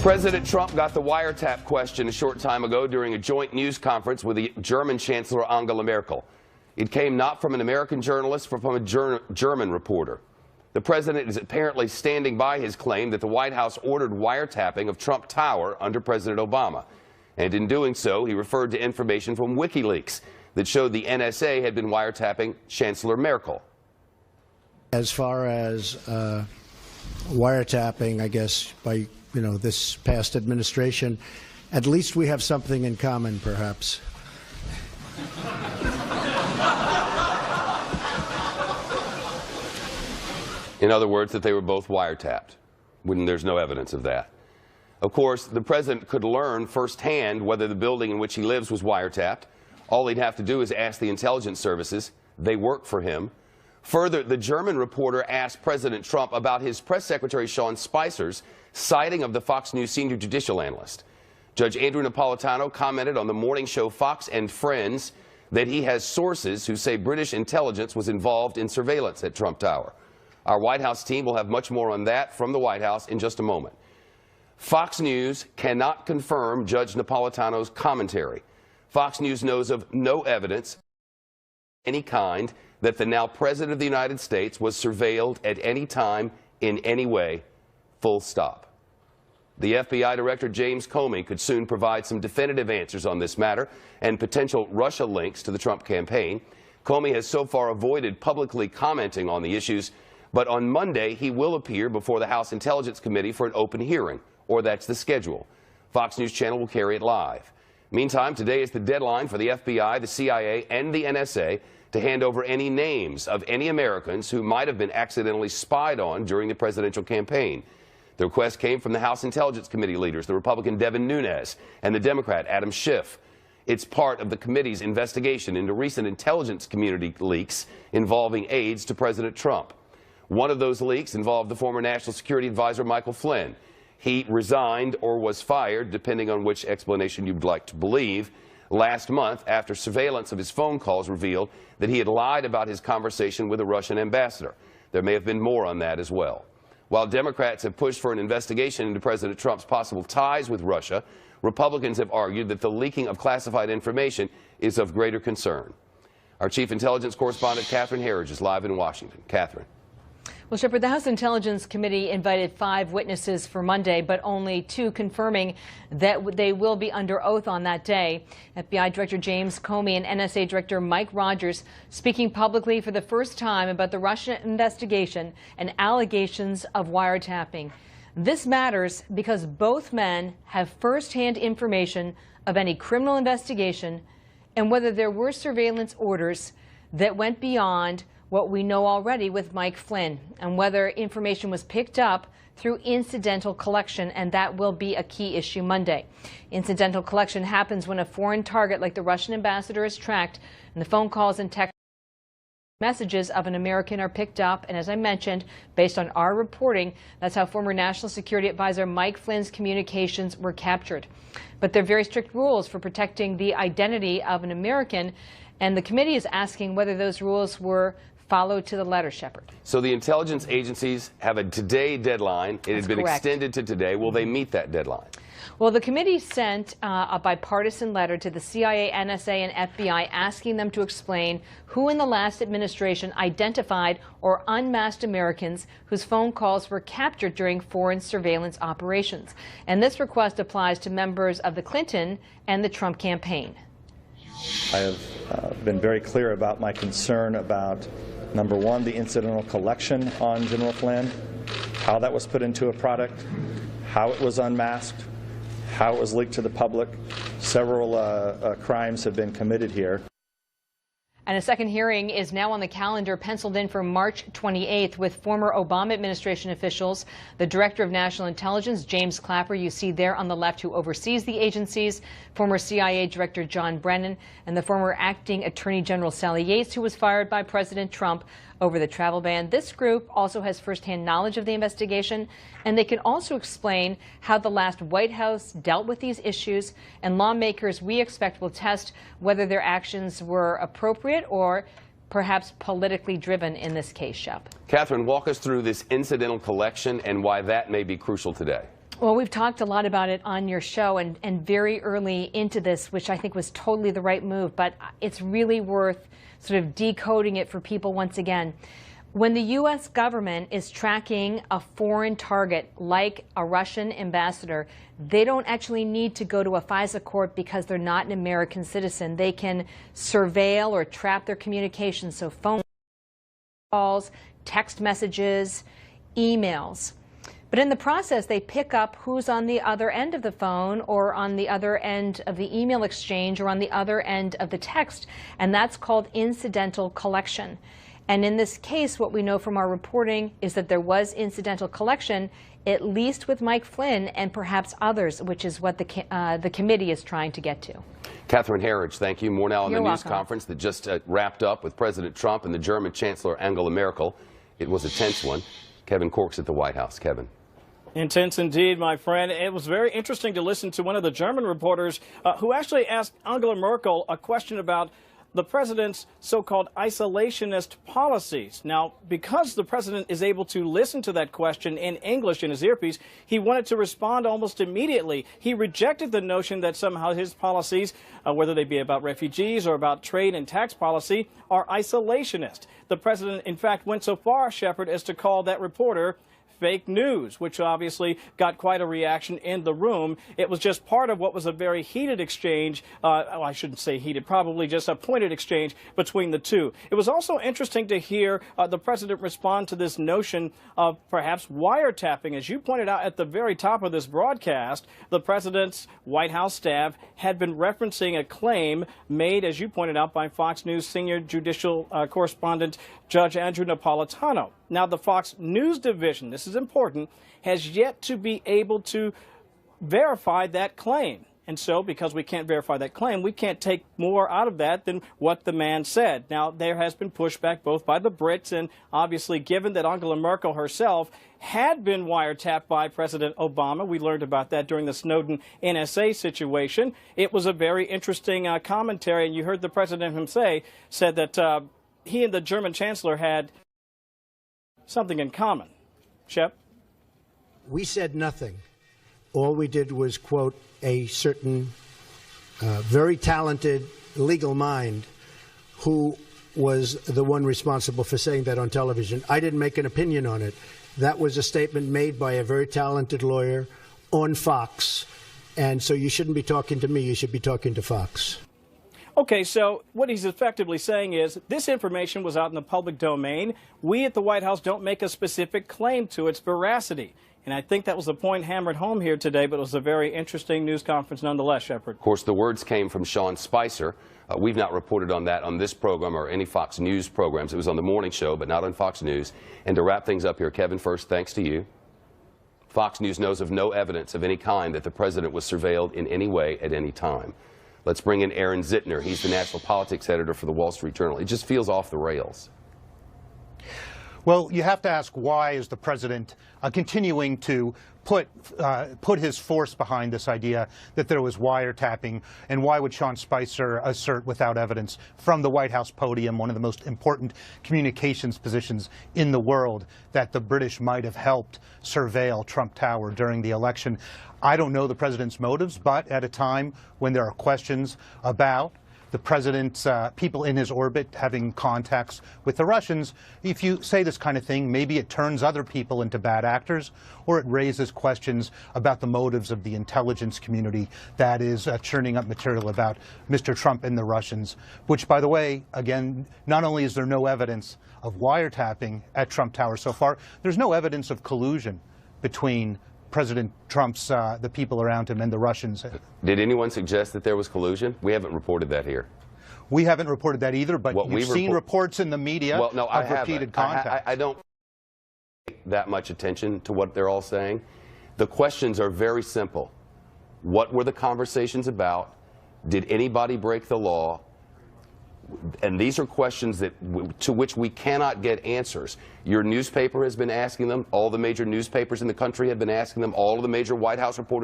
President Trump got the wiretap question a short time ago during a joint news conference with the German Chancellor Angela Merkel. It came not from an American journalist, but from a German reporter. The president is apparently standing by his claim that the White House ordered wiretapping of Trump Tower under President Obama. And in doing so, he referred to information from WikiLeaks that showed the NSA had been wiretapping Chancellor Merkel. As far as wiretapping, I guess, by this past administration, at least we have something in common, perhaps. In other words, that they were both wiretapped, when there's no evidence of that. Of course, the president could learn firsthand whether the building in which he lives was wiretapped. All he'd have to do is ask the intelligence services. They work for him. Further, the German reporter asked President Trump about his press secretary Sean Spicer's citing of the Fox News senior judicial analyst. Judge Andrew Napolitano commented on the morning show Fox and Friends that he has sources who say British intelligence was involved in surveillance at Trump Tower. Our White House team will have much more on that from the White House in just a moment. Fox News cannot confirm Judge Napolitano's commentary. Fox News knows of no evidence of any kind that the now President of the United States was surveilled at any time in any way, full stop. The FBI Director James Comey could soon provide some definitive answers on this matter and potential Russia links to the Trump campaign. Comey has so far avoided publicly commenting on the issues, but on Monday he will appear before the House Intelligence Committee for an open hearing, or that's the schedule. Fox News Channel will carry it live. Meantime, today is the deadline for the FBI, the CIA, and the NSA to hand over any names of any Americans who might have been accidentally spied on during the presidential campaign. The request came from the House Intelligence Committee leaders, the Republican Devin Nunes and the Democrat Adam Schiff. It's part of the committee's investigation into recent intelligence community leaks involving aides to President Trump. One of those leaks involved the former National Security Advisor Michael Flynn. He resigned or was fired, depending on which explanation you'd like to believe, last month after surveillance of his phone calls revealed that he had lied about his conversation with a Russian ambassador. There may have been more on that as well. While Democrats have pushed for an investigation into President Trump's possible ties with Russia, Republicans have argued that the leaking of classified information is of greater concern. Our chief intelligence correspondent, Catherine Herridge, is live in Washington. Catherine. Well, Shepard, the House Intelligence Committee invited 5 witnesses for Monday, but only 2 confirming that they will be under oath on that day. FBI Director James Comey and NSA Director Mike Rogers speaking publicly for the first time about the Russia investigation and allegations of wiretapping. This matters because both men have firsthand information of any criminal investigation and whether there were surveillance orders that went beyond what we know already with Mike Flynn, and whether information was picked up through incidental collection, and that will be a key issue Monday. Incidental collection happens when a foreign target like the Russian ambassador is tracked and the phone calls and text messages of an American are picked up, and as I mentioned, based on our reporting, that's how former National Security Advisor Mike Flynn's communications were captured. But there are very strict rules for protecting the identity of an American, and the committee is asking whether those rules were followed to the letter, Shepard. So the intelligence agencies have a today deadline. It has been extended to today. Will they meet that deadline? Well, the committee sent a bipartisan letter to the CIA, NSA, and FBI asking them to explain who in the last administration identified or unmasked Americans whose phone calls were captured during foreign surveillance operations. And this request applies to members of the Clinton and the Trump campaign. I have been very clear about my concern about, number one, the incidental collection on General Flynn, how that was put into a product, how it was unmasked, how it was leaked to the public. Several crimes have been committed here. And a second hearing is now on the calendar, penciled in for March 28th, with former Obama administration officials, the Director of National Intelligence, James Clapper, you see there on the left, who oversees the agencies, former CIA Director John Brennan, and the former acting Attorney General Sally Yates, who was fired by President Trump over the travel ban. This group also has firsthand knowledge of the investigation, and they can also explain how the last White House dealt with these issues, and lawmakers, we expect, will test whether their actions were appropriate or perhaps politically driven in this case, Shep. Catherine, walk us through this incidental collection and why that may be crucial today. Well, we've talked a lot about it on your show and very early into this, which I think was totally the right move, but it's really worth sort of decoding it for people once again. When the U.S. government is tracking a foreign target like a Russian ambassador, they don't actually need to go to a FISA court because they're not an American citizen. They can surveil or trap their communications, so phone calls, text messages, emails. But in the process, they pick up who's on the other end of the phone or on the other end of the email exchange or on the other end of the text, and that's called incidental collection. And in this case, what we know from our reporting is that there was incidental collection, at least with Mike Flynn and perhaps others, which is what the committee is trying to get to. Catherine Herridge, thank you. More now on You're the news welcome. conference that just wrapped up with President Trump and the German Chancellor Angela Merkel. It was a tense one. Kevin Corks at the White House. Kevin. Intense indeed, my friend. It was very interesting to listen to one of the German reporters who actually asked Angela Merkel a question about the president's so-called isolationist policies. Now, because the president is able to listen to that question in English in his earpiece, he wanted to respond almost immediately. He rejected the notion that somehow his policies, whether they be about refugees or about trade and tax policy, are isolationist. The president, in fact, went so far, Shepard, as to call that reporter fake news, which obviously got quite a reaction in the room. It was just part of what was a very heated exchange. I shouldn't say heated, probably just a pointed exchange between the two. It was also interesting to hear the president respond to this notion of perhaps wiretapping. As you pointed out at the very top of this broadcast, the president's White House staff had been referencing a claim made, as you pointed out, by Fox News senior judicial correspondent Judge Andrew Napolitano. Now, the Fox News division, this is important, has yet to be able to verify that claim. And so, because we can't verify that claim, we can't take more out of that than what the man said. Now, there has been pushback both by the Brits and obviously given that Angela Merkel herself had been wiretapped by President Obama. We learned about that during the Snowden NSA situation. It was a very interesting commentary, and you heard the president himself said that he and the German chancellor had something in common. Shep? We said nothing. All we did was quote a certain very talented legal mind who was the one responsible for saying that on television. I didn't make an opinion on it. That was a statement made by a very talented lawyer on Fox. And so you shouldn't be talking to me. You should be talking to Fox. Okay, so what he's effectively saying is this information was out in the public domain. We at the White House don't make a specific claim to its veracity. And I think that was the point hammered home here today, but it was a very interesting news conference nonetheless, Shepard. Of course, the words came from Sean Spicer. We've not reported on that on this program or any Fox News programs. It was on the morning show, but not on Fox News. And to wrap things up here, Kevin, first, thanks to you. Fox News knows of no evidence of any kind that the president was surveilled in any way at any time. Let's bring in Aaron Zittner. He's the national politics editor for the Wall Street Journal. It just feels off the rails. Well, you have to ask, why is the president continuing to put his force behind this idea that there was wiretapping, and why would Sean Spicer assert without evidence from the White House podium, one of the most important communications positions in the world, that the British might have helped surveil Trump Tower during the election? I don't know the president's motives, but at a time when there are questions about the president's people in his orbit having contacts with the Russians, if you say this kind of thing, maybe it turns other people into bad actors, or it raises questions about the motives of the intelligence community that is churning up material about Mr. Trump and the Russians, which, by the way, again, not only is there no evidence of wiretapping at Trump Tower so far, there's no evidence of collusion between President Trump's, the people around him, and the Russians. Did anyone suggest that there was collusion? We haven't reported that here. We haven't reported that either, but What you've seen reports in the media Well, no, of repeated contacts. I don't pay that much attention to what they're all saying. The questions are very simple. What were the conversations about? Did anybody break the law? And these are questions to which we cannot get answers. Your newspaper has been asking them. All the major newspapers in the country have been asking them. All of the major White House reporters